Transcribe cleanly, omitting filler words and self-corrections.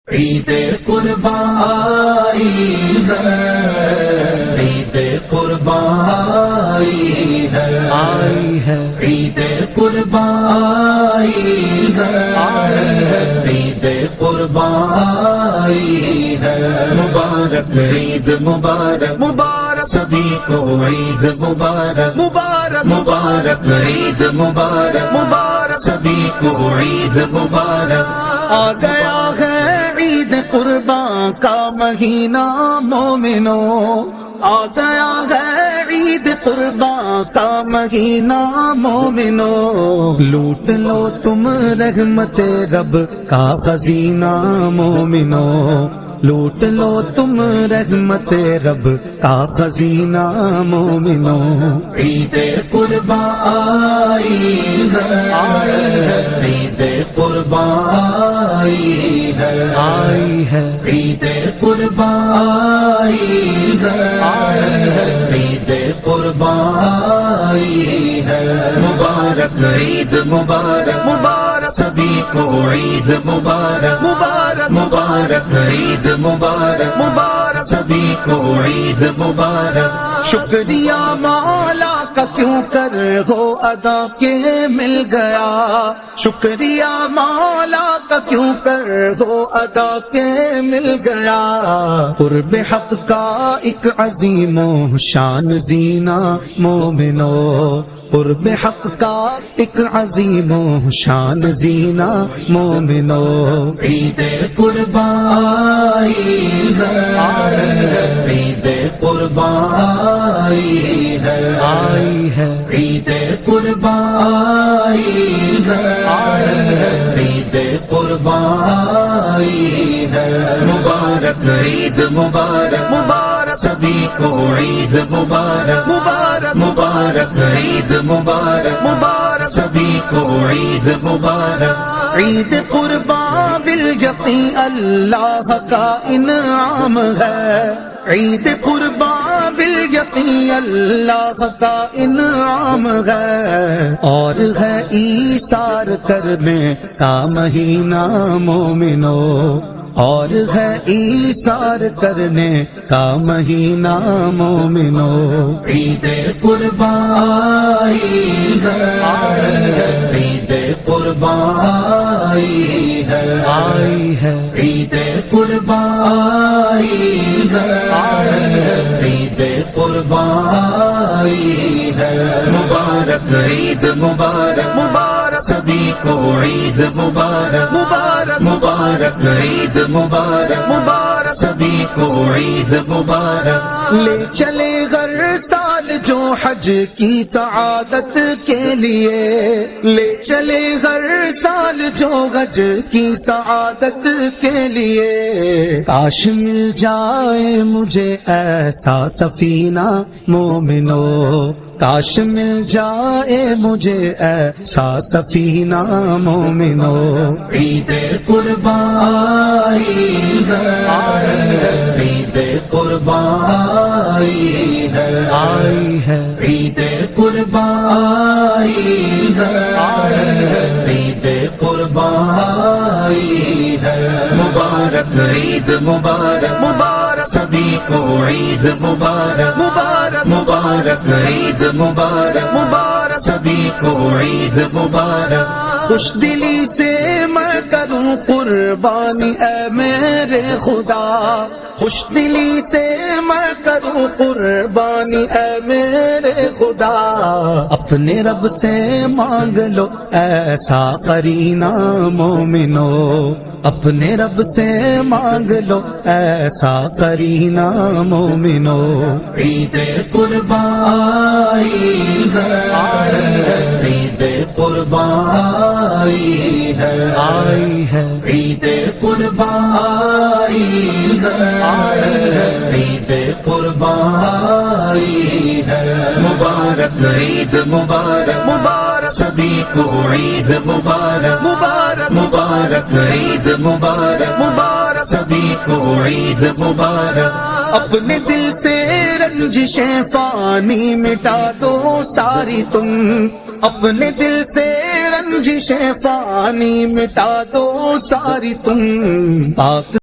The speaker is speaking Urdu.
عید قربان عید قربان آئی ہے عید قربان عید قربان مبارک عید مبارک مبارک سبھی کو عید مبارک مبارک مبارک عید مبارک مبارک سبھی کو عید مبارک آ گیا ہے عید قربان کا مہینہ مومنوں، آ گیا ہے عید قربان کا مہینہ مومنوں، لوٹ لو تم رحمت رب کا خزینہ مومنوں، لوٹ لو تم رحمت رب کا خزینہ مومنوں۔ عید قربان عید قربان آئی ہے عید قربان عید قربان مبارک عید مبارک مبارک سبھی کو عید مبارک مبارک مبارک عید مبارک مبارک سبھی کو عید مبارک شکریہ مولا کا کیوں کر ہو ادا کے مل گیا، شکریہ مولا کا کیوں کر ہو ادا کے مل گیا، قرب حق کا ایک عظیم و شان زینہ مومنو، قرب حق کا ایک عظیم و شان زینہ مومنو۔ عید قربان عید قربان آئی ہے عید قربان عید قربان مبارک عید مبارک مبارک سبھی کو عید مبارک مبارک مبارک عید مبارک مبارک سبھی کو عید مبارک۔ عید قربان بالیقین اللہ کا انعام ہے، عید قربان بالیقین اللہ کا انعام ہے، اور ہے ایثار کرنے کا مہینہ مومنو، اور ہے ایثار کرنے کا مہینہ مومنو۔ عید قربان عید قربان آئی ہے عید قربان عید قربان مبارک عید مبارک مبارک سبھی کو عید مبارک مبارک مبارک عید مبارک مبارک سبھی کو عید مبارک۔ لے چلے ہر سال جو حج کی سعادت کے لیے، لے چلے ہر سال جو حج کی سعادت کے لیے، کاش مل جائے مجھے ایسا سفینہ مومنو، کاش مل جائے مجھے ایسا سفینہ مومنو۔ عید قربان عید قربان آئی ہے عید قربان عید قربان مبارک عید مبارک مبارک سبھی کو عید مبارک مبارک مبارک عید مبارک مبارک سبھی کو عید مبارک۔ خوش دلی سے میں کروں قربانی اے میرے خدا، خوش دلی سے میں کروں قربانی اے میرے خدا، اپنے رب سے مانگ لو ایسا قرینہ مومنو، اپنے رب سے مانگ لو ایسا قرینہ مومنو۔ عید قربان عید قربان آئی ہے عید قربان عید قربان مبارک عید مبارک مبارک سبھی کو عید مبارک مبارک مبارک عید مبارک مبارک سبھی کو عید مبارک۔ اپنے دل سے رنجشیں فانی مٹا دو ساری تم، اپنے دل سے رنجشیں فانی مٹا دو ساری تم، پاک